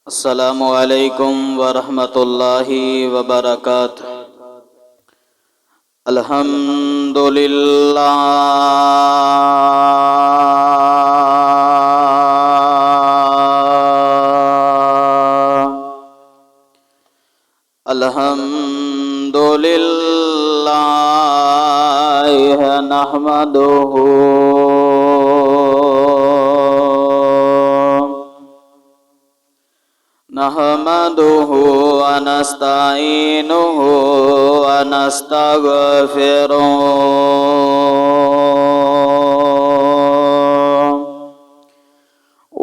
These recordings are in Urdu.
السلام علیکم ورحمۃ اللہ وبرکاتہ۔ الحمد للہ الحمد للہ نحمدہ ونستعینہ ونستغفرہ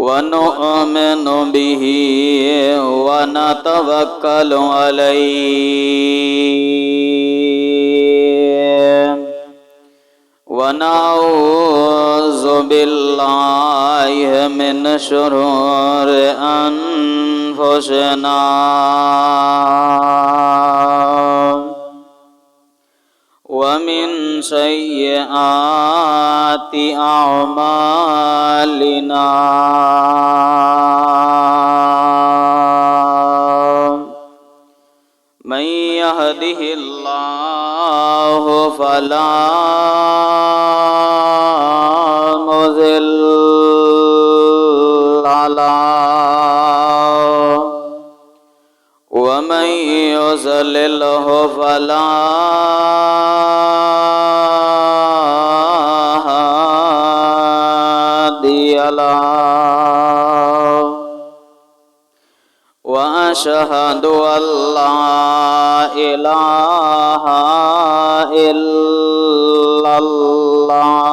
ونؤمن بہ ونتوکل علیہ ونعوذ باللہ من شرور انفسنا ومن سیئات اعمالنا من يهده الله فلا مضل له ومن يضلله فلا هادي له وأشهد أن لا إله إلا الله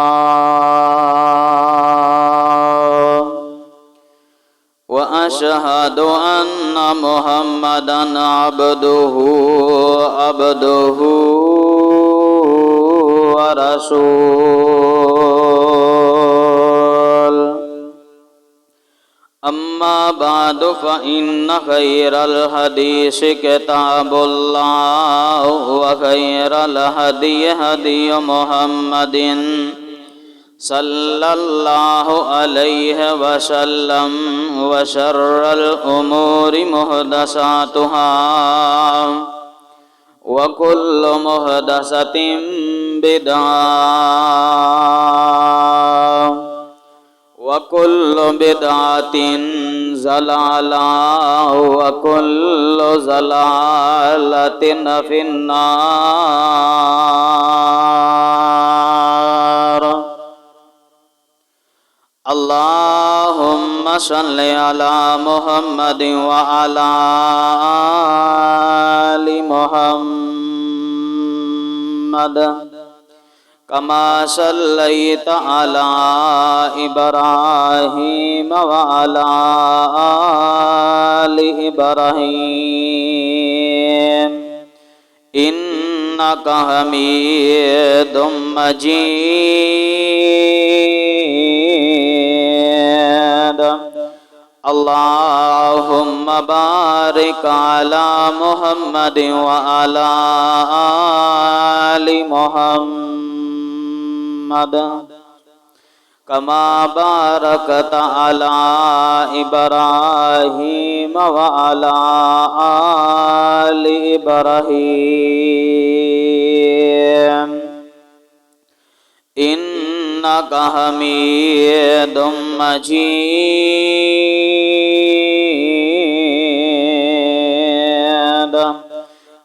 وأشهد أن محمدًا عبده ورسوله أما بعد فإن خير الحديث كتاب الله وخير الهدي هدي محمد صلى الله عليه وسلم وشر الأمور محدثاتها وكل محدثة بدعة وكل بدعة ضلالة وكل ضلالة في النار اللهم صل على محمد وعلى آل محمد كما صليت على إبراهيم وعلى آل إبراهيم إنك حميد مجيد اللهم بارك على محمد وعلى آل محمد كما باركت على إبراهيم وعلى آل إبراهيم إنك حميد مجيد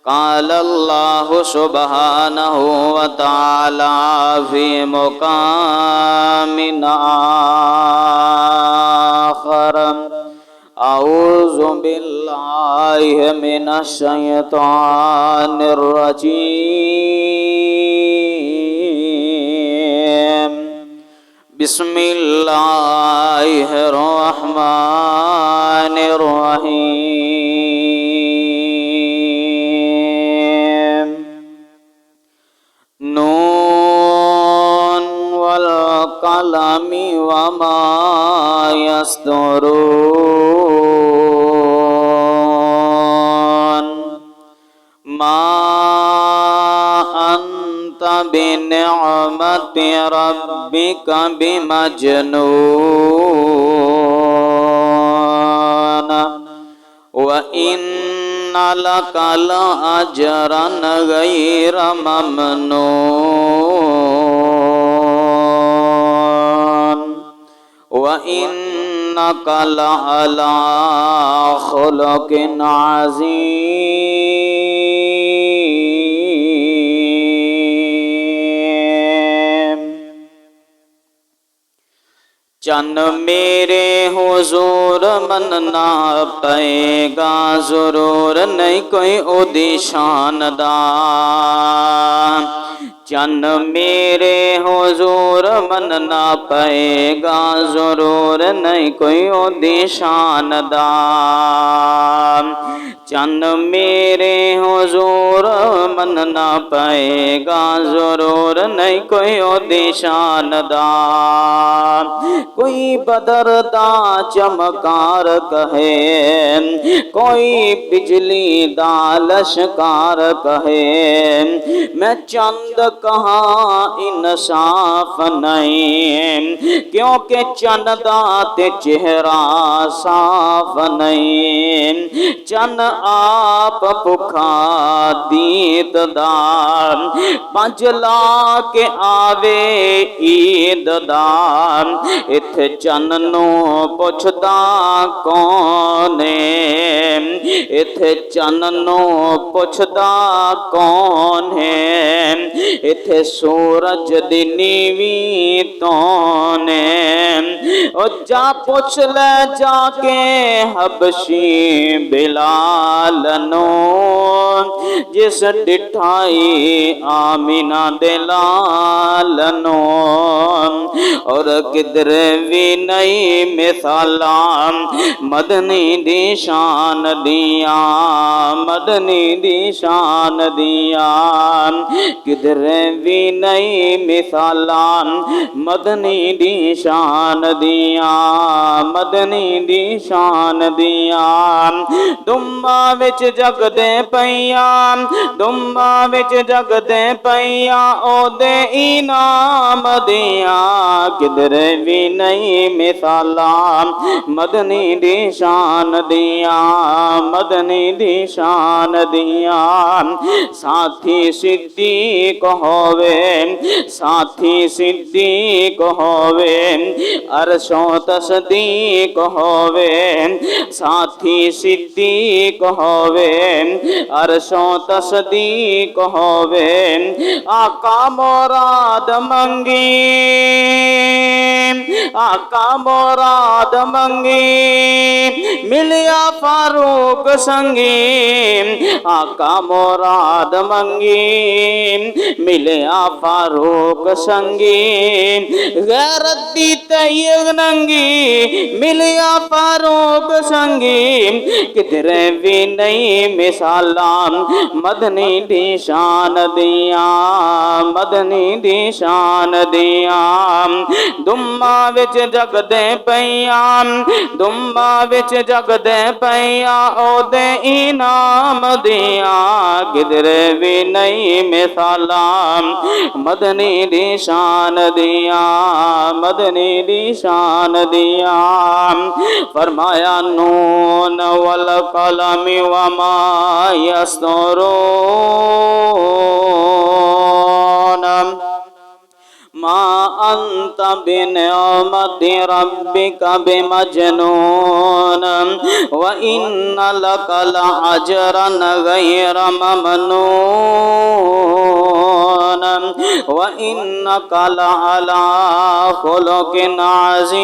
قال الله سبحانه وتعالى في مقام آخر أعوذ بالله من الشيطان الرجيم بسم الله الرحمن الرحيم نون والقلم وما يسطرون ما أنت بنعمة ربك بمجنون وَإِنَّ لَكَ لَأَجْرًا غَيْرَ مَمْنُونٍ وَإِنَّكَ لَعَلَى خُلُقٍ عَظِيمٍ۔ چند میرے حضور مننا پائے گا ضرور نہیں کوئی اودی شاندار، چند میرے حضور مننا پائے گا ضرور نہیں کوئی اودی شاندار، چند میرے حضور مننا پائے گا ضرور نہیں کوئی اودی شاندار، کوئی بدر دا چمکار کہے، کوئی بجلی دا لشکار کہے، میں چند کہاں انصاف نہیں، کیونکہ چند دا تے چہرہ صاف نہیں، چند آپ پکھا دید دار، پنجلا کے آوے عید دار، اتھے چند نو پوچھدا کون ہے، اتھے چند نو پوچھدا کون ہے، اتھے سورج دی نیویں تون ہے، او جا پوچھ لے جا کے حبشی بلال نو، جس ڈٹھائی آمینہ دلال نو، اور کدھر بھی نئی مثالاں مدنی دی شان دیاں، مدنی دی شان دیاں، کدھر بھی نئی مثالاں مدنی دی شان دیاں، مدنی دی شان دیاں، دماں وچ جگ دے پیاں، دماں وچ جگ دے پیاں، او دے انعام دیاں، کدھر بھی نئی مثالاں مدنی دی شان دیاں، مدنی دی شان دیاں، ساتھی صدیق ہووے، ساتھی صدیق ہووے، عرش و تصدیق ہووے، ساتھی صدیق ہووے، عرش و تصدیق ہووے، آقا مراد منگی، آقا مراد منگی، ملیا فاروق سنگی، آقا مراد منگی، ملیا فاروق سنگی، غیرت دی تیغ ننگی، ملیا فاروق سنگی، کدھر بھی نئی مثالاں مدنی دی شان دیاں، مدنی دی شان دیاں، دماں وچ جگ دے پیاں، دماں وچ جگ دے پیاں، او دے انعام دیاں، کدھر بھی نئی مثالاں مدنی دی شان دیاں، مدنی دی شان دیاں، فرمایا نون والقلم وما یسطرون، ما انت بنعمت ربک بمجنون، وَإِنَّ لَكَ لَأَجْرًا غَيْرَ مَمْنُونٍ وَإِنَّكَ لَعَلَى خُلُقٍ عَظِيمٍ۔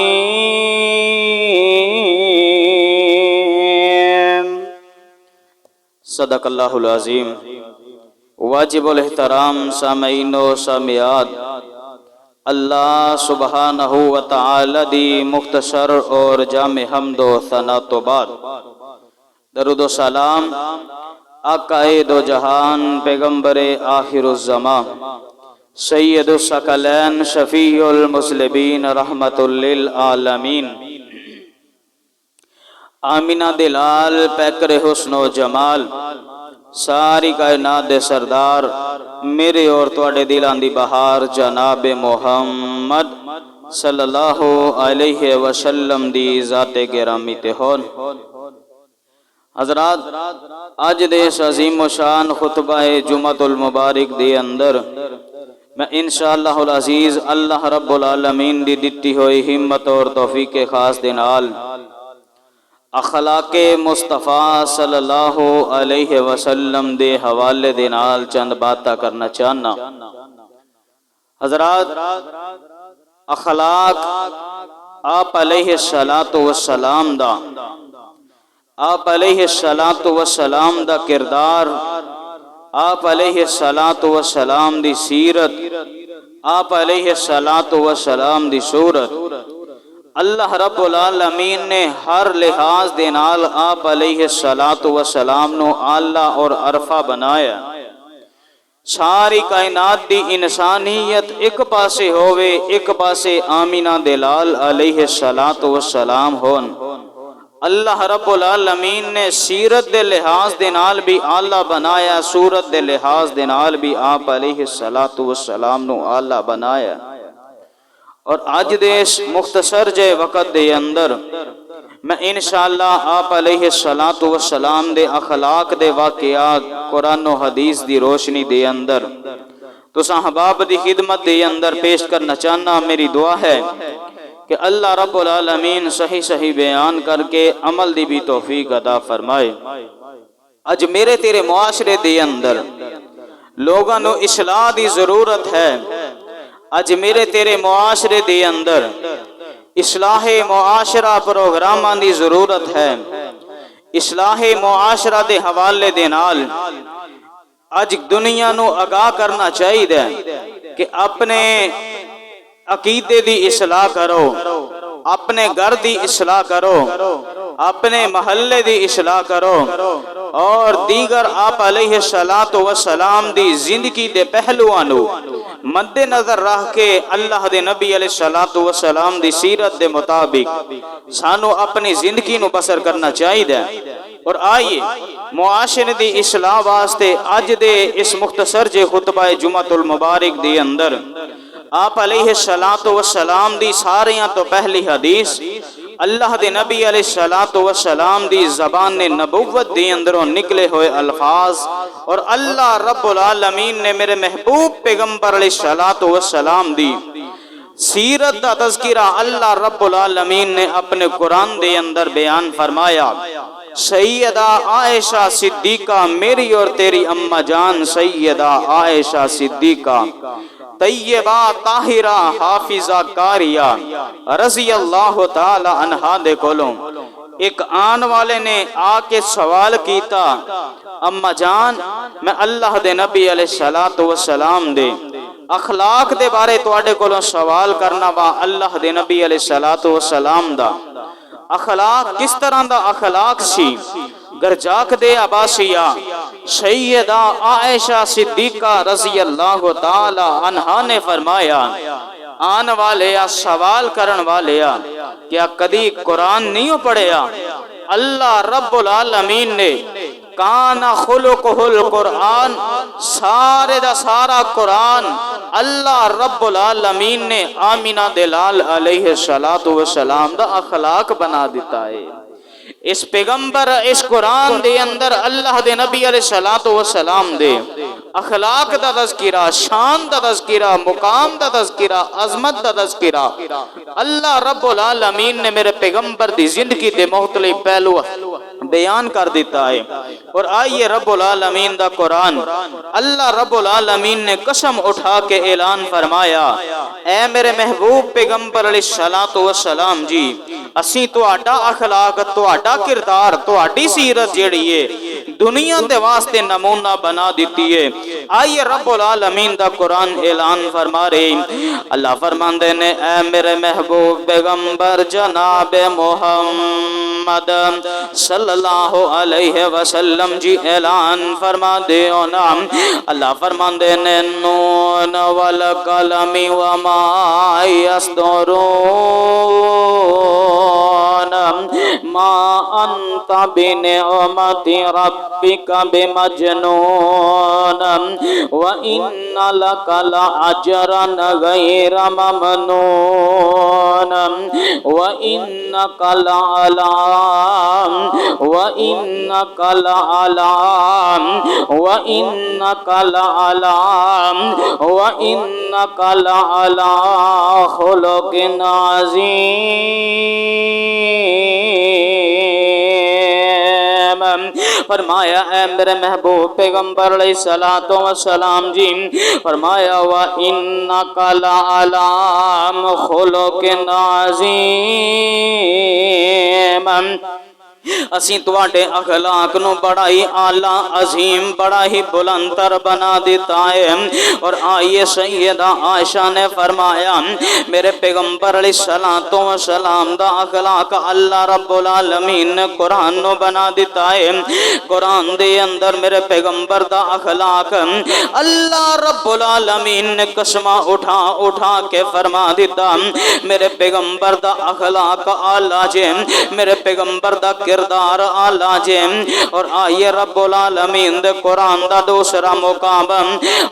صدق اللہ العظیم۔ واجب الاحترام سامعین و سامعات، اللہ سبحانہ و تعالی دی مختصر اور جامع حمد و ثنا تو بعد درود و سلام آقا دو جہان پیغمبر آخر الزمان سید الثقلین شفیع المسلمین رحمت للعالمین آمینہ دلال پیکر حسن و جمال ساری کائنات دے سردار میرے اور تواڈے دلاں دی بہار جناب محمد صلی اللہ علیہ وسلم دی ذات گرامی تے ہون۔ حضرات اج دے اس عظیم و شان خطبہ جمعۃ المبارک دے اندر میں انشاءاللہ العزیز اللہ رب العالمین دی دتی ہوئی ہمت اور توفیق خاص دے نال اخلاق مصطفیٰ صلی اللہ علیہ وسلم دے حوالے دے نال چند باتاں کرنا چاہنا۔ حضرات اخلاق آپ علیہ السلام دا آپ علیہ السلام دا کردار، آپ علیہ السلام دی سیرت، آپ علیہ السلام دی صورت، اللہ رب العالمین نے ہر لحاظ دے نال آپ علیہ السلام نو اعلیٰ اور عرفہ بنایا۔ ساری کائنات دی انسانیت ایک پاسے ہووے، ایک پاسے آمینہ دلال علیہ السلام ہون۔ اللہ رب العالمین نے سیرت دے لحاظ دے نال بھی اعلیٰ بنایا، صورت دے لحاظ دے نال بھی آپ علیہ السلام نو اعلیٰ بنایا۔ اور آج دے اس مختصر جے وقت دے اندر میں انشاءاللہ آپ علیہ السلام دے اخلاق دے واقعات قرآن و حدیث دی روشنی دے اندر تو صحاباب دی خدمت دے اندر پیش کرنا چاہنا۔ میری دعا ہے کہ اللہ رب العالمین صحیح بیان کر کے عمل دی بھی توفیق عطا فرمائے۔ اج میرے تیرے معاشرے دے اندر لوگاں نو اصلاح دی ضرورت ہے۔ اج میرے تیرے معاشرے دے اندر اصلاح معاشرہ پروگراماں دی ضرورت ہے۔ اصلاح معاشرہ دے حوالے دے نال اج دنیا نو آگاہ کرنا چاہیے کہ اپنے عقیدے دی اصلاح کرو، اپنے گھر دی اصلاح کرو، اپنے محلے دی اصلاح کرو، اور دیگر آپ علیہ السلام دی زندگی دے پہلوؤں نو مد نظر رکھ کے اللہ دے نبی علیہ السلام دی سیرت دے مطابق سانو اپنی زندگی نو بسر کرنا چاہیے۔ اور آئیے معاشرے دی اصلاح واسطے اج دے اس مختصر جے خطبہ جمعۃ المبارک دے اندر آپ علیہ السلام دی ساریاں تو پہلی حدیث اللہ دے نبی علیہ السلام دی زبان نبوت دے اندروں نکلے ہوئے الفاظ، اور اللہ رب العالمین نے میرے محبوب پیغمبر علیہ السلام دی سیرت دا تذکرہ اللہ رب العالمین نے اپنے قرآن دے اندر بیان فرمایا۔ سیدہ عائشہ صدیقہ میری اور تیری اماں جان سیدہ عائشہ صدیقہ طیبہ طاہرہ حافظہ کاریہ رضی اللہ تعالی عنہا دے کولوں ایک آن والے نے آ کے سوال کیتا، اماں جان میں اللہ دے نبی علیہ السلام دے اخلاق دے بارے تواڈے کولوں سوال کرنا وا۔ اللہ دے نبی علیہ السلام دا اخلاق کس طرح دا اخلاق سی؟ گرجاک دے عباسیہ سیدہ عائشہ صدیقہ رضی اللہ تعالی عنہا نے فرمایا، آن والے سوال کرن والے کیا کدی قرآن نہیں پڑھیا؟ اللہ رب العالمین نے کان خلقہ القرآن، سارے دا سارا قرآن اللہ رب العالمین نے آمینہ دلال علیہ السلام دا اخلاق بنا دیتا ہے۔ اس پیغمبر اس قرآن دے اندر اللہ دے نبی علیہ السلام دے اخلاق دا تذکرہ، شان دا تذکرہ، مقام دا تذکرہ، عظمت دا تذکرہ اللہ رب العالمین نے میرے پیغمبر دی زندگی دے مختلف پہلو بیان کر دیتا ہے۔ اور آئیے رب العالمین دا قرآن اللہ رب العالمین نے قسم اٹھا کے اعلان فرمایا، اے میرے محبوب پیغمبر علیہ السلام جی اسی تہاڈا اخلاق، تہاڈا کردار، تہاڈی سیرت جیڑی ہے دنیا دے واسطے نمونہ بنا دیتی ہے۔ آئیے رب العالمین دا قرآن اعلان فرما رہے، اللہ فرماندے نے اے میرے محبوب پیغمبر جناب محمد صلی اللہ علیہ وسلم جی اعلان فرما دے نا، اللہ فرماندے نے نون والقلم وما یسطرون ما انت بنعمت رب ربك بمجنون وإن لك لأجرا غير ممنون وإنك لعلى خلق عظیم۔ فرمایا اے میرے محبوب پیغمبر علیہ الصلوۃ والسلام جی، فرمایا وَإِنَّكَ لَعَلَىٰ خُلُقٍ عَظِيمٍ، اسی تواڈے اخلاق نو بڑا ہی اعلی عظیم بڑا ہی بلند تر بنا دیتا ہے۔ اور آئیے سیدہ عائشہ نے فرمایا میرے پیغمبر علیہ الصلوۃ والسلام دا اخلاق اللہ رب العالمین نے قرآن نو بنا دیتا ہے۔ قرآن دے اندر میرے پیغمبر دا اخلاق اللہ رب العالمین نے قسمہ اٹھا اٹھا کے فرما دیتا میرے پیغمبر دا اخلاق اعلی جے، میرے پیغمبر دا کردار اعلی جے۔ اور آئیے رب العالمین دے قرآن دا دوسرا مقام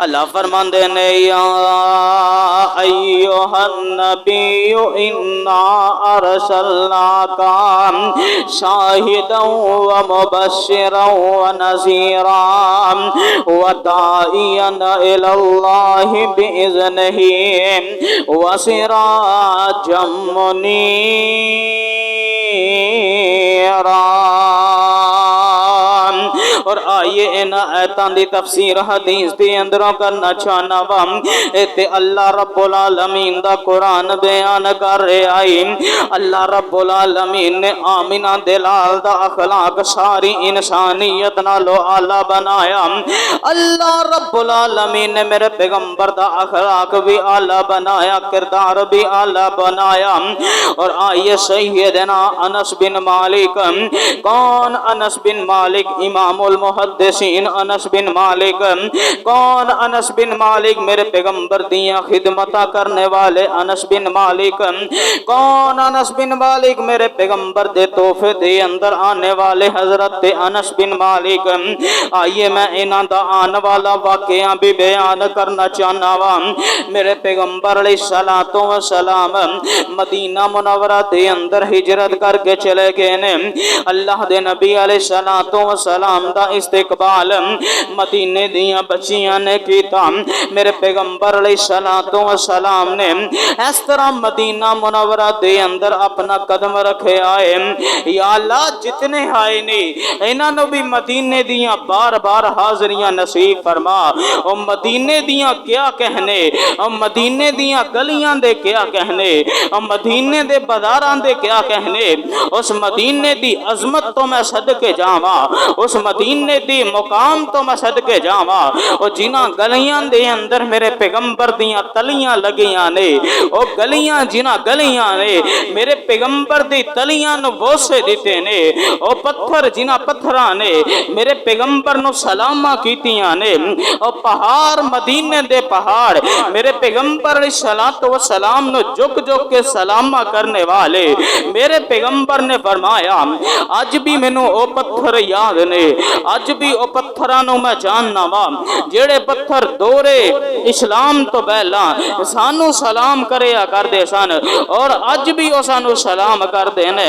اللہ فرماندے نے یا ایھا النبی انا ارسلناک شاہدا ومبشرا ونذیرا وداعیا الی اللہ باذنہ وسراجا منیرا۔ اور آئیے ان آیتاں دی تفسیر حدیث دی اندروں کرنا چاہنا وا، تے اللہ رب العالمین دا قرآن بیان کر رہے آئی اللہ رب العالمین نے آمنہ دلال دا اخلاق ساری انسانیت نالو اعلیٰ بنایا۔ اللہ رب العالمین نے میرے پیغمبر دا اخلاق بھی اعلیٰ بنایا، کردار بھی اعلیٰ بنایا۔ اور آئیے سیدنا انس بن مالک، کون انس بن مالک؟ امام المحدثین انس بن مالک۔ کون انس بن مالک؟ میرے پیغمبر دیاں خدمتہ کرنے والے انس بن مالک۔ کون انس بن مالک؟ میرے پیغمبر دے تحفے دے اندر آنے والے حضرت انس بن مالک۔ آئیے میں انہاں دا آنے والا واقعہ بھی بیان کرنا چاہنا وا۔ میرے پیغمبر علیہ الصلوۃ والسلام مدینہ منورہ دے اندر ہجرت کر کے چلے گئے نے۔ اللہ دے نبی علیہ الصلوۃ والسلام دا استقبال مدینے دیاں بچیاں نے کیتا۔ میرے پیغمبر علیہ الصلوۃ والسلام نے اس طرح مدینہ منورہ دے اندر اپنا قدم رکھے آئے یا اللہ جتنے آئے نے انہاں نو بھی مدینے دیاں بار بار حاضریاں نصیب فرما۔ او مدینے دیاں کیا کہنے، او مدینے دیاں گلیاں دے کیا کہنے، او مدینے دے بازاراں دے کیا کہنے۔ اس مدینے دی عظمت تو میں صدقے جاواں، اس مدینے دی مقام تو میں صدقے جاواں۔ او جنہاں گلیاں دے اندر میرے پیغمبر دیاں تلیاں لگیاں نے، او گلیاں جنہاں گلیاں نے میرے پیغمبر دی تلیاں نو بوسے دیتے نے، او پتھر جنہاں پتھراں نے میرے پیغمبر نو سلامہ کیتیاں نے، او پہاڑ مدینے دے پہاڑ میرے پیغمبر علیہ الصلوۃ والسلام نو جھک جھک کے سلامہ کرنے والے میرے پیغمبر نے فرمایا اج بھی مینوں او پتھر یاد نے، اج بھی او پتھراں نو میں جاننا وا جڑے پتھر دورے اسلام تو پہلا سانو سلام کریا کردے سن، اور اج بھی او سانو سلام کردے نے۔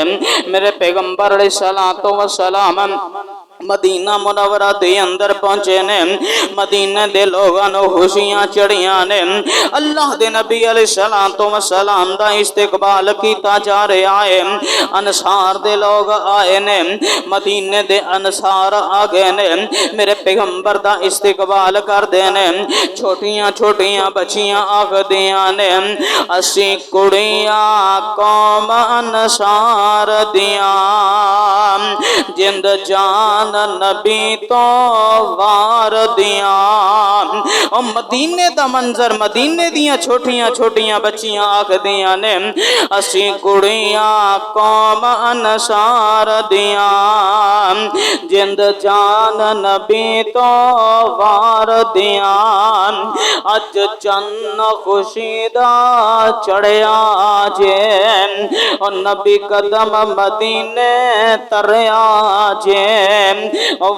میرے پیغمبر علیہ الصلوۃ والسلام مدینہ منورہ دے اندر پہنچے نے، مدینہ دے لوگاں نو خوشیاں چڑھیاں نے۔ اللہ دے نبی علیہ الصلوۃ والسلام دا استقبال کیتا جا رہا ہے۔ انصار دے لوگ آئے نے، مدینہ دے انصار آ گئے نے، میرے پیغمبر دا استقبال کر دے نے۔ چھوٹیاں چھوٹیاں بچیاں آخدیاں نے اسی کڑیاں قوم انصار دیاں جند جان نبی تو وار دیاں۔ او مدینے دا منظر، مدینے دیاں چھوٹیاں چھوٹیاں بچیاں آکھ دیاں نے اسی کڑیاں قوم انصار دیاں جند جان نبی تو وار دیاں۔ اج چن خوشی دا چڑھیا جے او نبی قدم مدینے تریا جے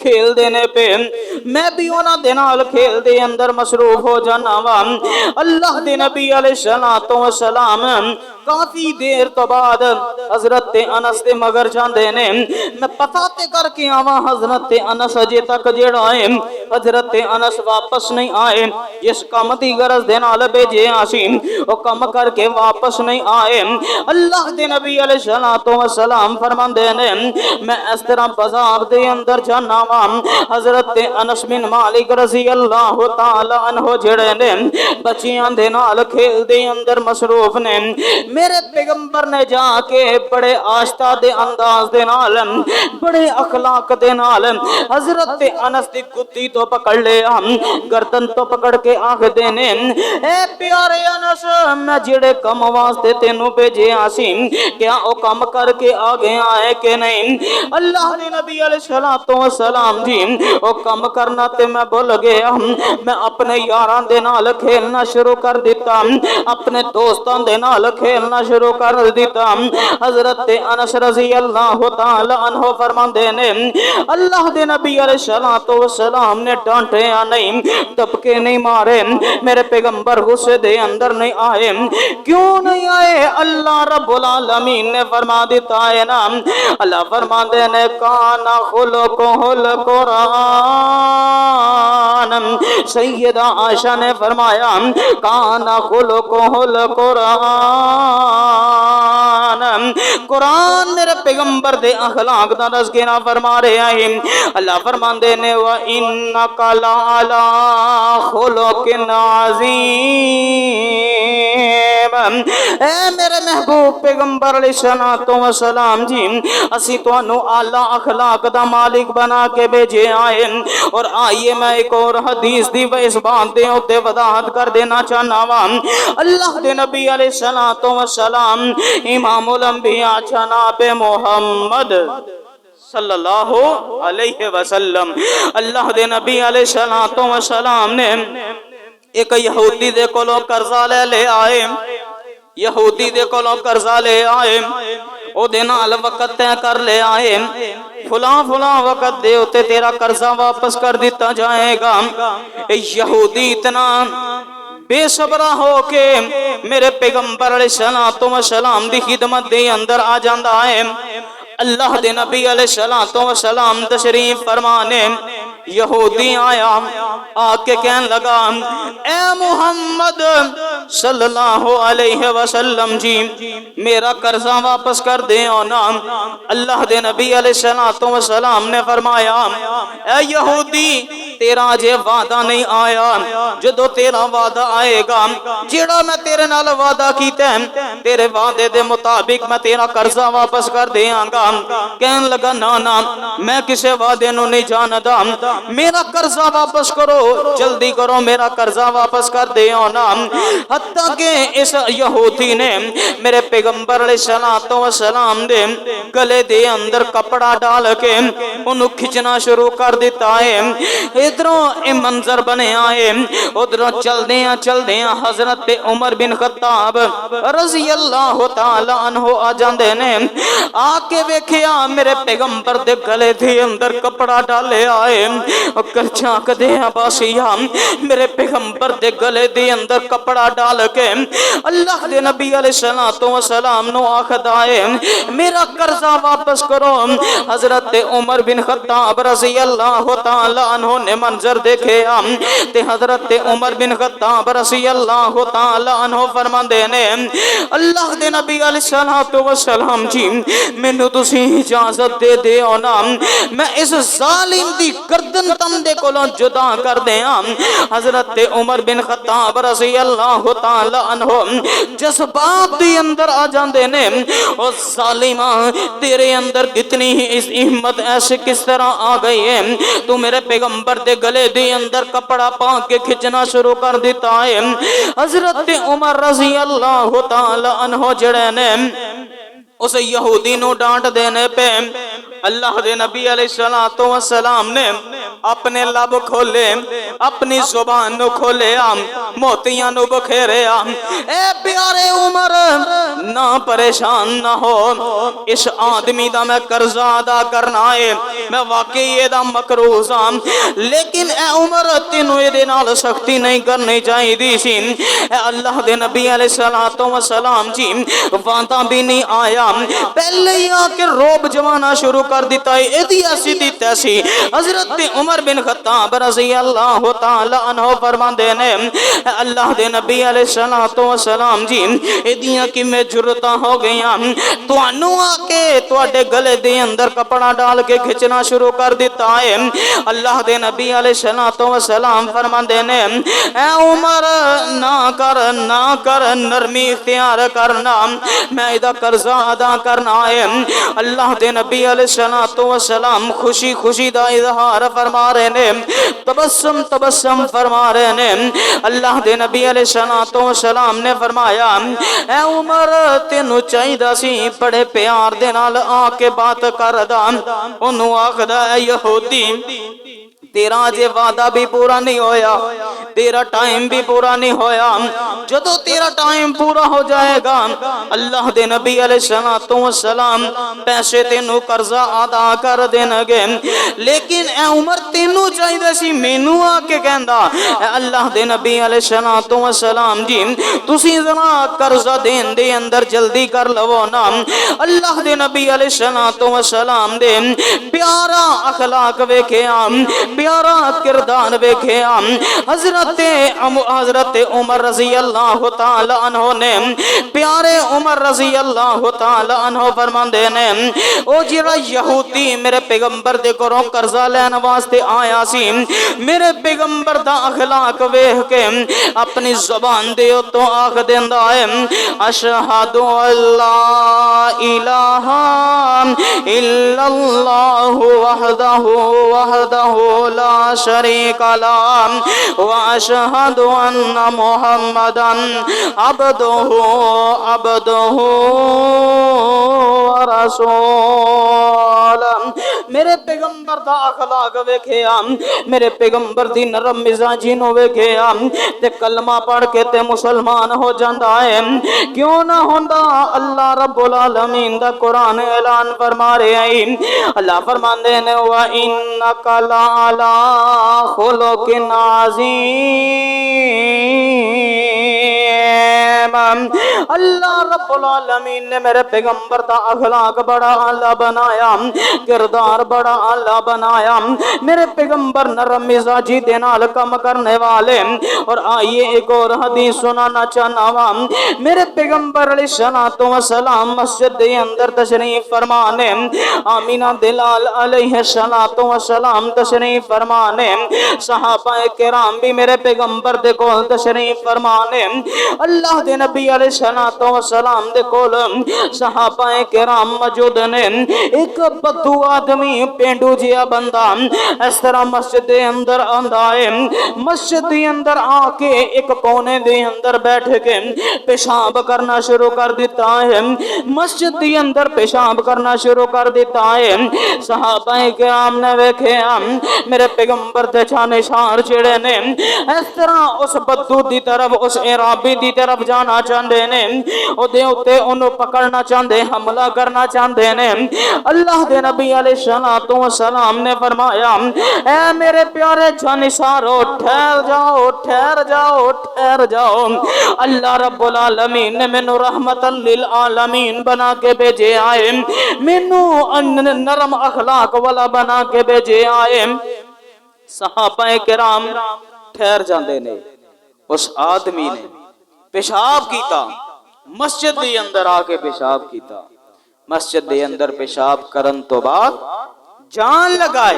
کھیل دینے پہ میں بھی انہاں دے نال کھیل دے اندر مصروف ہو جانا وا۔ اللہ دے نبی علیہ السلام کافی دیر تو بعد حضرت انس دے مگر جاندے نے، میں پتہ تے کر کے آواں حضرت انس اجے تک جڑا ہے حضرت انس واپس نہیں آئے، جس کام دی غرض دے نال بھیجے آسی او کم کر کے واپس نہیں آئے۔ اللہ دے نبی علیہ السلام فرماندے نے میں اس طرح بازار دے اندر جانا وا، حضرت انس بن مالک رضی اللہ تعالی عنہ جڑے نے بچیاں دے نال کھیل دے اندر مصروف نے، میرے پیغمبر نے جا کے بڑے آشتا دے انداز دے نال بڑے اخلاق دے نال حضرت انس دی گدی تو پکڑ لیا، گردن تو پکڑ کے آنکھ دینے اے پیارے انس میں جڑے کم واسطے تینوں بھیجے آسی کیا او کم کر کے آگے آئے کہ نہیں؟ اللہ دے نبی علیہ السلام جی او کم کرنا تے میں بھول گیا، میں اپنے یاران دے نال کھیلنا شروع کر دیتا، اپنے دوستان دے نال کھیلنا شروع کر دیتا۔ حضرت انس رضی اللہ تعالی عنہ فرماندے نے اللہ دے نبی علیہ السلام نے ڈانٹیا نہیں، دبکے نہیں مارے، میرے پیغمبر غصے دے اندر نہیں آئے۔ کیوں نہیں آئے؟ اللہ رب العالمین نے فرما دیتا ہے نا، اللہ فرماندے نے کان خلقہ القرآن، سیدہ عائشہ نے فرمایا کان خلقہ القرآن، قرآن میرے پیغمبر دے اخلاق دا تذکرہ فرما رہے ہیں۔ اللہ فرماندے نے وَإِنَّكَ لَعَلَىٰ خُلُقٍ عَظِيمٍ، اے میرے محبوب پیغمبر علیہ السلام جی اسی تانوں اعلیٰ اخلاق دا مالک بنا کے بھیجے آئے، اور آئیے میں ایک اور حدیث دی اس بات دے اوتے وضاحت کر دینا چاہنا وا۔ اللہ دے نبی علیہ السلام امام الانبیاء جناب محمد صلی اللہ علیہ وسلم، اللہ دے نبی علیہ السلام نے ایک یہودی دے کولوں قرضہ لے آئے، یہودی دے کولوں قرضہ لے آئے، او دے نال وقت طے کر لے آئے فلاں وقت دے اوتے تیرا قرضہ واپس کر دیتا جائے گا۔ یہودی اتنا بے صبرہ ہو کے میرے پیغمبر علیہ السلام دی خدمت دے اندر آ جاندا ہے۔ اللہ دے نبی علیہ السلام تشریف فرمانے، یہودی آیا آ کے کہنے لگا اے محمد صلی اللہ علیہ وسلم جی میرا قرضہ واپس کر دے نا۔ اللہ دے نبی علیہ السلام نے فرمایا اے یہودی تیرا جے وعدہ نہیں آیا، جدو تیرا وعدہ آئے گا جیڑا میں تیرے نال وعدہ کیتا ہے تیرے وعدے دے مطابق میں تیرا قرضہ واپس کر دیاں گا۔ کہنے لگا نا میں کسے وعدے نو نہیں جاندا، میرا قرضہ واپس کرو، جلدی کرو میرا قرضہ واپس کر دیو نا۔ حتیٰ کہ اس یہودی نے میرے پیغمبر علیہ السلام دے گلے دے اندر کپڑا ڈال کے انہوں کھچنا شروع کر دیتا ہے۔ ادھروں منظر بنے آئے، ادھروں چل دیاں حضرت عمر بن خطاب رضی اللہ تعالی عنہ آ جاندے نے، آ کے ویکھیا میرے پیغمبر دے گلے دے اندر کپڑا ڈالے آئے، کلچاں کدے عباسیہ میرے پیغمبر دے گلے دے اندر کپڑا ڈال کے اللہ دے نبی علیہ السلام نو آخد آئے میرا قرضہ واپس کرو۔ حضرت عمر بن خطاب رضی اللہ تعالی عنہ نے منظر دیکھے تے حضرت عمر بن خطاب رضی اللہ تعالی عنہ فرماندے نے اللہ دے نبی علیہ السلام جی مینوں تسی اجازت دے دیو نا، میں اس ظالم دی گردن تندے کولوں جدا کر دیاں۔ حضرت عمر بن خطاب رضی اللہ تعالی عنہ جذبات دی اندر آ جاندے نے، او ظالمہ تیرے اندر کتنی اس ہمت ایسے کس طرح آ گئی ہے، تو میرے پیغمبر دے گلے دے اندر کپڑا پا کے کھچنا شروع کر دیتا ہے۔ حضرت عمر رضی اللہ تعالی عنہ جڑے نے اس یہودی نو ڈانٹ دینے پہ اللہ دے نبی علیہ السلام نے اپنے لب کھولے، اپنی زبان نو کھولے، موتیاں نو بکھیرے، اے پیارے عمر نہ پریشان نہ ہو، اس آدمی دا میں قرضہ ادا کرنا ہے، میں واقعی یہ دا مقروض ہاں، لیکن اے عمر تینوں یہ دے نال سختی نہیں کرنی چاہیے دی سی۔ اے اللہ دے نبی علیہ السلام جی وعدہ بھی نہیں آیا، پہلے ہی آ کے روب جوانا شروع کر دیتا ہے، ایدی ایسی دی تیسی۔ حضرت عمر بن خطاب رضی اللہ تعالی عنہ فرماندے نے اللہ دے نبی علیہ السلام جی ایدیاں کی میں جرتاں ہو گئیاں، توانوں آ کے تواڈے گلے دے اندر کپڑا ڈال کے کھچنا شروع کر دیتا ہے۔ اللہ دے نبی علیہ السلام فرماندے نے اے عمر نہ کر نرمی اختیار کرنا، میں ایدہ قرضہ ادا کرنا ہے۔ اللہ دے نبی علیہ السلام خوشی خوشی دا اظہار فرما رہے نے، تبسم فرما رہے نے۔ اللہ دے نبی علیہ السلام نے فرمایا اے عمر تینوں چاہیدا سی بڑے پیار دے نال آ کے بات کردا، انہوں آخدا اے یہودی تیرا جے وعدہ بھی پورا نہیں ہویا، تیرا ٹائم بھی پورا نہیں ہویا، جدو تیرا ٹائم پورا ہو جائے گا اللہ دے نبی علیہ السلام پیسے تینوں قرضہ ادا کر دینگے، لیکن اے عمر تینوں چاہیے سی مینوں آ کے کہندا اے اللہ دے نبی علیہ السلام جی تسی ذرا قرضہ دین دے اندر جلدی کر لو نا۔ اللہ دے نبی علیہ السلام دے پیارا اخلاق ویکھیا، پیارا کردار ویکھیا، حضرت عمر رضی اللہ تعالی عنہ نے پیارے عمر رضی اللہ تعالی عنہ فرماندے نے او جڑا یہودی میرے پیغمبر دے کولوں قرضہ لین واسطے آیا سی، میرے پیغمبر دا اخلاق ویکھ کے اپنی زبان دے تو آکھ دیندا ہے اشہد اللہ الہ الا اللہ وحدہ لا شریک لہ واشہد ان محمدا عبدہ ورسولہ۔ میرے پیغمبر دا اخلاق ویکھیا، میرے پیغمبر دی نرم مزاجی نو ویکھیا تے کلمہ پڑھ کے تے مسلمان ہو جاندا ہے۔ کیوں نہ ہوندا؟ اللہ رب العالمین دا قرآن اعلان فرما رہے ہیں، اللہ فرماندے نے وَإِنَّكَ لَعَلَىٰ خُلُقٍ عَظِيمٍ۔ اللہ رب العالمین نے میرے پیغمبر دا اخلاق بڑا اعلیٰ بنایا، کردار بڑا اعلیٰ بنایا، میرے پیغمبر نرم مزاجی دے نال کم کرنے والے۔ اور آئیے ایک اور حدیث سنانا چاہنا وا، میرے پیغمبر علیہ السلام مسجد دے اندر تشریف فرمانے، آمینہ دلال علیہ السلام تشریف فرمانے، صحابہ کرام بھی میرے پیغمبر دے کول تشریف فرمانے، اللہ دے نبی علیہ السلام دے کول صحابہ کرام موجود نے۔ ایک بدو آدمی پینڈو جیا بندہ اس طرح مسجد دے اندر آندا ہے، مسجد دے اندر آ کے ایک کونے دے اندر بیٹھ کے پیشاب کرنا شروع کر دیتا ہے، مسجد دے اندر پیشاب کرنا شروع کر دیتا ہے۔ صحابہ کرام نے ویکھیا میرے پیغمبر تے نشان چڑے نے، اس طرح اس بدو دی طرف اس عرابی دی طرف جانا چاہندے نے، او دے اوتے انہوں پکڑنا چاہندے، حملہ کرنا چاہندے نے۔ اللہ دے نبی علیہ السلام نے فرمایا اے میرے پیارے جانشارو ٹھہر جاؤ ٹھہر جاؤ ٹھہر جاؤ، اللہ رب العالمین نے مینوں رحمت للعالمین بنا کے بھیجے آئے، مینوں نرم اخلاق والا بنا کے بھیجے آئے۔ صحابہ کرام ٹھہر جاندے نے، اس آدمی نے پیشاب کیتا، مسجد دے اندر آ کے پیشاب کیتا، مسجد دے اندر پیشاب کرن تو بعد جان لگائے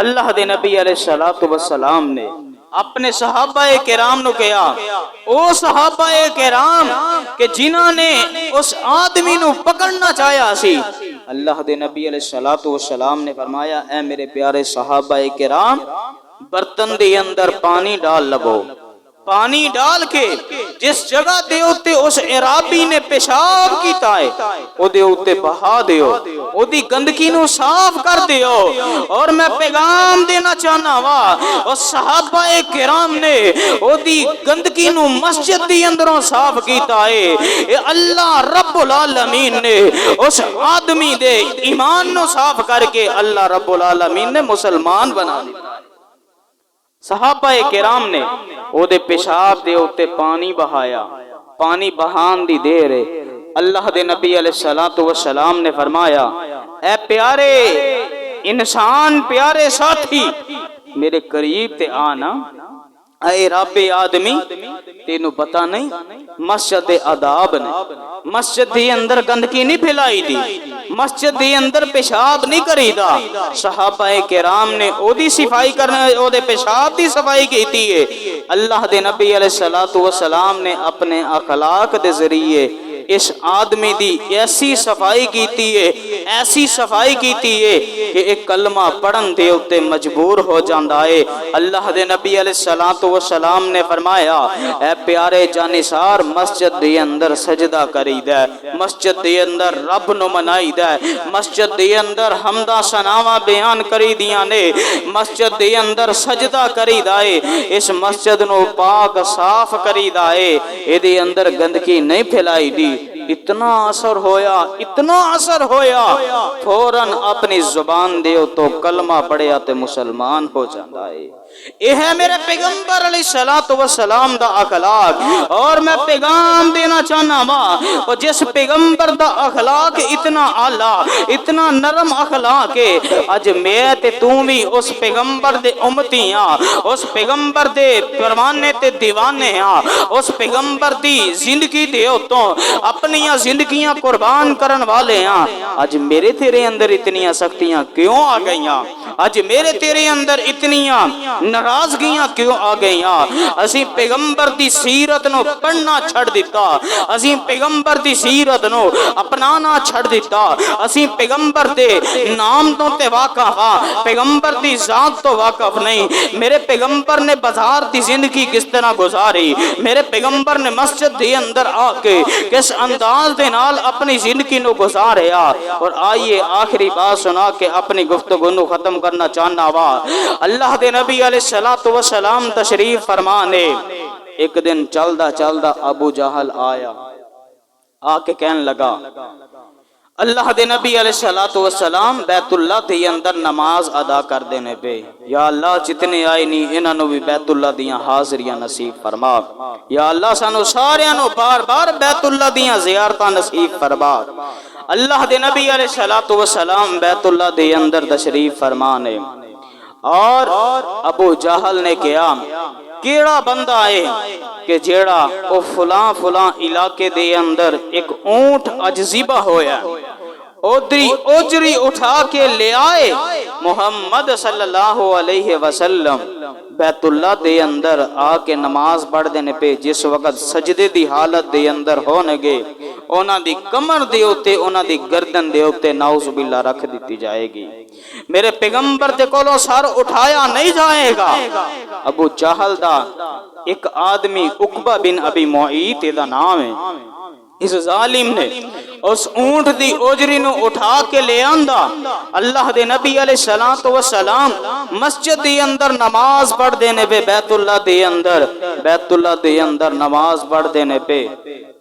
اللہ دے نبی علیہ السلام نے اپنے صحابہ کرام نو کہا، او صحابہ کرام کہ جنہاں نے اس آدمی نو پکڑنا چاہیا سی، اللہ دے نبی علیہ السلام نے فرمایا اے میرے پیارے صحابہ کرام برتن دے اندر پانی ڈال لو، پانی ڈال کے جس جگہ دے اوتے اس عرابی نے پیشاب کیتا ہے او دے اوتے بہا دیو، او دی گندگی نو صاف کر دیو۔ اور میں پیغام دینا چاہنا وا اس صحابہ کرام نے او دی گندگی نو مسجد دی اندروں صاف کیتا ہے، اے اللہ رب العالمین نے اس آدمی دے ایمان نو صاف کر کے اللہ رب العالمین نے مسلمان بنا دیا۔ صحابہ کرام نے او دے پیشاب دے اوتے پانی بہایا، پانی بہان دی دیر ہے، اللہ دے نبی علیہ السلام نے فرمایا اے پیارے انسان، پیارے ساتھی میرے قریب تے آنا، اے رب آدمی تینوں پتہ نہیں مسجد آداب نے مسجد دی اندر گندگی نہیں پھیلائی دی، مسجد دی اندر پیشاب نہیں کری دا۔ صحابہ کرام نے او دی صفائی کرنے، او دے پیشاب دی صفائی کیتی ہے۔ اللہ دے نبی علیہ السلام نے اپنے اخلاق دے ذریعے اس آدمی دی ایسی صفائی کیتی ہے، ایسی صفائی کیتی ہے کہ ایک کلمہ پڑھن دے اتے مجبور ہو جاندا ہے۔ اللہ دے نبی علیہ السلام نے فرمایا اے پیارے جانثار مسجد دے اندر سجدہ کری دے، مسجد دے اندر رب نو منائی دے، مسجد دے اندر حمدہ ثناواں بیان کری دیاں نے، مسجد دے اندر سجدہ کری دے، اس مسجد نو پاک صاف کری دے، اے دے اندر گندگی نہیں پھیلائی دی۔ اتنا اثر ہویا، اتنا اثر ہویا، فوراً اپنی زبان دیو تو کلمہ پڑھیا تے مسلمان ہو جاتا ہے۔ یہ ہے میرے پیغمبر علیہ السلام دا اخلاق، اور میں پیغام دینا چاہنا وا جس پیغمبر دا اخلاق اتنا اعلیٰ، اتنا نرم اخلاق ہے، اج میں تے تو بھی اس پیغمبر دے امتی ہاں، اس پیغمبر دے پروانے تے دیوانے ہاں، اس پیغمبر دی زندگی دے اتوں اپنی زندگیاں قربان کرن والے ہاں۔ اج میرے تیرے اندر اتنیاں سختیاں کیوں آ گئیاں؟ اج میرے تیرے اندر اتنیاں ناراضگیاں کیوں آ گئیاں؟ اسی پیغمبر دی سیرت نو پڑھنا چھڑ دیتا، اسی پیغمبر دی سیرت نو اپنانا چھڑ دیتا، اسی پیغمبر دے نام تو تے واقف ہاں، پیغمبر دی ذات تو واقف نہیں۔ میرے پیغمبر نے بازار دی زندگی کس طرح گزاری، میرے پیغمبر نے مسجد دے اندر آ کے کس انداز دے نال اپنی زندگی نو گزاریا۔ اور آئیے آخری بات سنا کے اپنی گفتگو نو ختم کرنا چاہنا وا۔ اللہ دے نبی علیہ السلام تشریف فرمانے، ایک دن چلدا چلدا ابو جہل آیا، آ کے کہنے لگا اللہ دے نبی علیہ السلام بیت اللہ دے اندر نماز ادا کر دینے پہ، یا اللہ جتنے آئے نہیں انہاں نو بھی بیت اللہ دیاں حاضریاں نصیب فرما، یا اللہ سانو ساریاں نو بار بار بیت اللہ دیاں زیارتاں نصیب فرما۔ اللہ دے نبی علیہ السلام بیت اللہ دے اندر تشریف فرمانے، اور ابو جہل نے کہا کیڑا بندہ ہے کہ جیڑا او فلاں فلاں علاقے دے اندر ایک اونٹ اج ذبح ہویا، ادری اجری اٹھا کے لے آئے، محمد صلی اللہ علیہ وسلم بیت اللہ دے اندر آ کے نماز پڑھ دینے پہ جس وقت سجدے دی حالت دے اندر ہونے گے، اونا دی کمر دے ہوتے، اونا دی گردن دے ہوتے نعوذ باللہ رکھ دیتی جائے گی، میرے پیغمبر دے کولوں سر اٹھایا نہیں جائے گا۔ ابو جہل دا ایک آدمی عقبہ بن ابی معیط دا نام ہے، اس ظالم نے اس اونٹ دی اجری نو اٹھا کے لے آندا، اللہ دے نبی علیہ السلام مسجد دی اندر نماز پڑھ دینے پہ، بیت اللہ دے اندر نماز پڑھ دینے پہ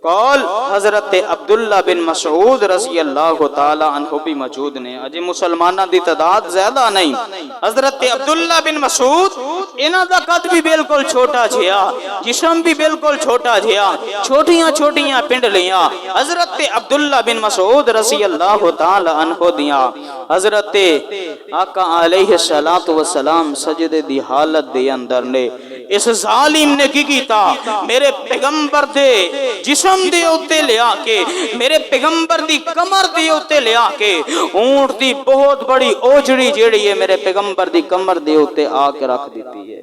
قول حضرت عبداللہ بن مسعود رضی اللہ تعالی عنہ بھی موجود نے، اجے مسلمانہ دی تعداد زیادہ نہیں، حضرت عبداللہ بن مسعود انہاں دا قد بھی بالکل چھوٹا جھیا، جسم بھی بالکل چھوٹا جھیا، چھوٹیاں چھوٹیاں پنڈلیاں، حضرت عبداللہ بن مسعود رضی اللہ تعالی عنہ دیاں، حضرت آقا علیہ السلام سجدے دی حالت دے اندر نے اس ظالم نے کی کیتا، میرے پیغمبر دے جسم دے اوتے لے آ کے، میرے پیغمبر دی کمر دے اوتے لے آ کے اونٹ دی بہت بڑی اوجڑی جیڑی ہے میرے پیغمبر دی کمر دے اوتے آ کے رکھ دیتی ہے۔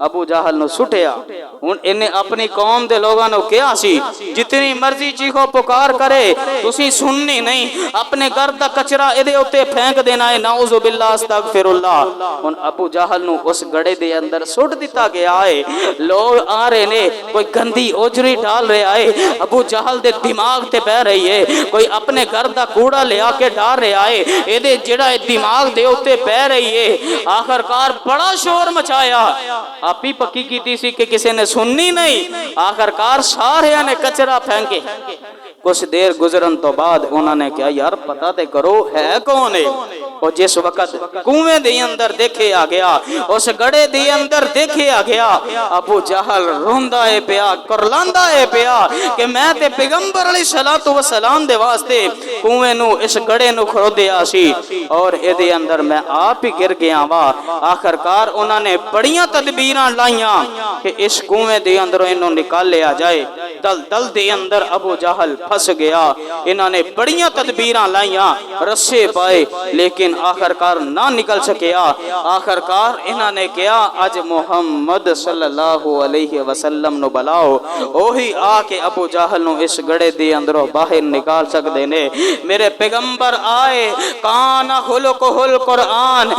ابو جہل نو سٹیا ہن انہیں اپنی قوم دے لوگاں نو کیا سی جتنی مرضی چیخو پکار کرے تسی سننی نہیں اپنے گھر دا کچرا ادے اوتے پھینک دینا ہے نعوذ باللہ استغفر اللہ ہن ابو جہل نو اس گڑے دے اندر سٹ دیتا گیا ہے لوگ آ رہے نے کوئی گندی اوجری ڈال رہا ہے ابو جہل دے دماغ تے پہ رہی ہے کوئی اپنے گھر دا کوڑا لے آ کے ڈال رہا ہے ادے جڑا دماغ دے اوتے پہ رہی ہے آخرکار بڑا شور مچایا آپ ہی پکی کیتی سی کہ کسی نے سننی نہیں آخرکار سارے نے کچرا پھینکے کچھ دیر گزرن تو بعد انہوں نے کہا یار پتہ تے کرو ہے کون ہے اور جس وقت کنویں دے اندر دیکھے آ گیا اس گڑے دے اندر دیکھے آ گیا ابو جہل روندا ہے پیا کرلاندا ہے پیا کہ میں تے پیغمبر علیہ الصلوۃ والسلام دے واسطے کنویں نو اس گڑے نو کھودیا سی اور اے دے اندر میں آپ ہی گر گیا وا آخرکار انہوں نے بڑیاں تدبیراں لائیاں کہ اس کنویں دے اندر انہوں نکال لیا جائے دل دے اندر ابو جہل پھنس گیا انہوں نے بڑیاں تدبیراں لائیاں رسے پائے لیکن آخرکار نہ نکل سکیا آخرکار انہوں نے کیا آج محمد صلی اللہ علیہ وسلم نو بلاؤ اوہی آ کے ابو جہل نو اس گڑے دے اندروں باہر نکال سکتے نے میرے پیغمبر آئے کان خلقہ القرآن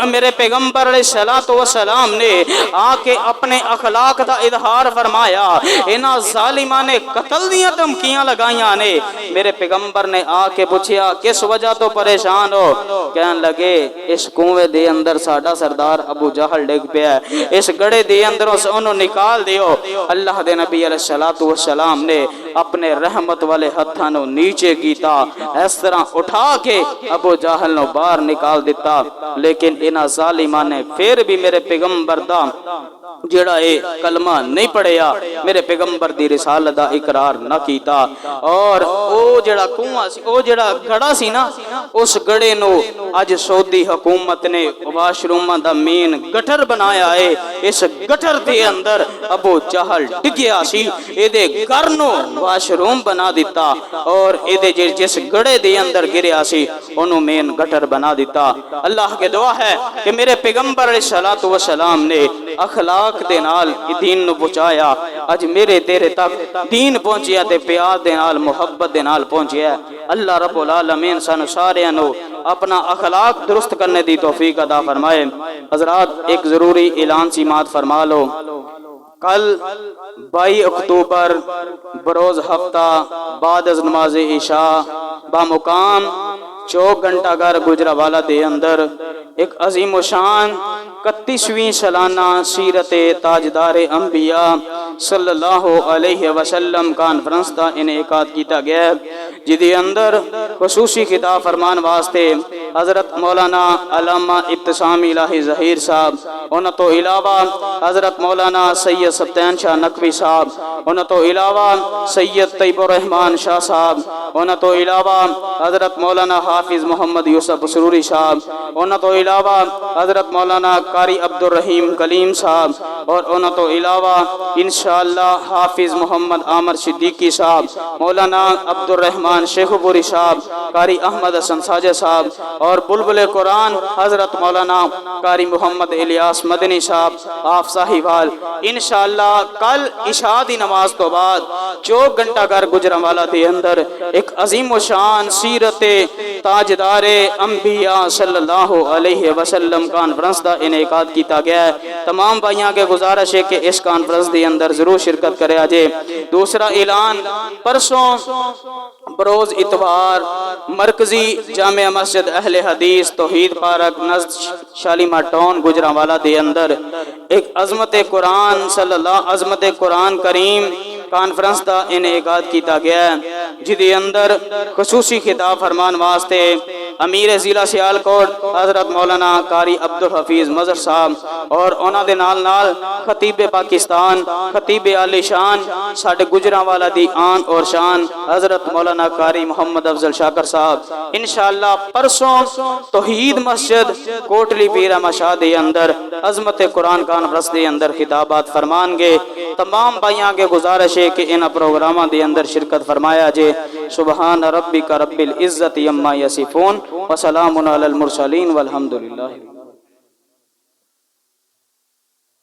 میرے پیغمبر علیہ الصلوۃ والسلام نے آ کے اپنے اخلاق دا اظہار فرمایا انہاں ظالماں نے قتل دیاں دھمکیاں لگائیاں نے میرے پیغمبر نے آ کے پوچھیا کس وجہ تو پریشان ہو کہنے لگے اس کنویں دے اندر ساڈا سردار ابو جہل ڈگ پیا ہے اس گڑے دے اندروں سے انہوں نکال دیو اللہ دے نبی علیہ الصلوۃ والسلام نے اپنے رحمت والے ہتھاں نو نیچے کیتا اس طرح اٹھا کے ابو جہل نو باہر نکال دیتا لیکن انہاں ظالماں نے پھر بھی میرے پیغمبر دا جڑا اے کلمہ نہیں پڑھیا میرے پیغمبر دی رسالت دا اقرار نہ کیتا اور او جڑا کنواں سی او جڑا گڑا سی نا اس گڑے نو اج سعودی حکومت نے واش روم دا مین گٹر بنایا ہے اس گٹر دے اندر ابو جہل ڈگیا سی اے دے گھر نو واش روم بنا دیتا اور اے دے جس گڑے دے اندر گریا سی انہوں مین گٹر بنا دیتا اللہ کے دعا ہے کہ میرے پیغمبر علیہ الصلوۃ والسلام نے اخلاق دے نال دین نو پہنچایا اج میرے تیرے تک دین پہنچیا تے پیار دے نال محبت دے نال پہنچیا اللہ رب العالمین سانو سارے نو اپنا اخلاق درست کرنے دی توفیق عطا فرمائے حضرات ایک ضروری اعلان سماعت فرما لو کل 22 اکتوبر بروز ہفتہ بعد از نماز عشاء بامقام چوک گھنٹہ گھر گجرانوالہ دے اندر ایک عظیم و شان 31ویں سالانہ سیرت تاجدار انبیاء صلی اللہ علیہ وسلم کانفرنس دا انعقاد کیتا گیا جدی اندر خصوصی خطاب فرمان واسطے حضرت مولانا علامہ ابتسام الہی ظہیر صاحب انہوں تو علاوہ حضرت مولانا سید سبتین شاہ نقوی صاحب انہوں تو علاوہ سید طیب الرحمن شاہ صاحب انہوں تو علاوہ حضرت مولانا حافظ محمد یوسف سروری صاحب انہوں تو علاوہ حضرت مولانا قاری عبد الرحیم کلیم صاحب اور انہوں تو علاوہ انشاءاللہ حافظ محمد عامر صدیقی صاحب مولانا عبد الرحمن شیخ پوری صاحب قاری احمد حسن ساجد صاحب اور بلبل قرآن حضرت مولانا قاری محمد الیاس مدنی صاحب آپ صاحبال انشاءاللہ کل عشاء دی نماز تو بعد چوک گھنٹہ گھر گجرانوالہ دے اندر ایک عظیم و شان سیرت تاجدار انبیاء صلی اللہ علیہ وسلم کانفرنس دا انعقاد کیتا گیا ہے تمام بھائیاں کے گزارش ہے کہ اس کانفرنس دے اندر ضرور شرکت کرے آجے دوسرا اعلان پرسوں بروز اتوار مرکزی جامع مسجد اہل حدیث توحید پارک نزد شالیمار ٹاؤن گجرانوالہ دے اندر ایک عظمت قرآن صلی اللہ عظمت قرآن کریم کانفرنس دا انعقاد کیتا گیا ہے جدی اندر خصوصی خطاب فرمان واسطے امیر ضلع سیالکوٹ حضرت مولانا قاری عبد الحفیظ مظہر صاحب اور انہاں دے نال نال خطیب پاکستان خطیب عالی شان ساڈے گجرانوالہ دی آن اور شان حضرت مولانا قاری محمد افضل شاکر صاحب انشاءاللہ پرسوں توحید مسجد کوٹلی پیر احمد شاہ دے اندر عظمت قرآن کانفرنس دے اندر خطابات فرمان گے تمام بھائیاں کے گزارش ہے کہ ان پروگراماں دے اندر شرکت فرمایا جے سبحان ربک رب العزت عما یصفون وسلام علی المرسلین والحمدللہ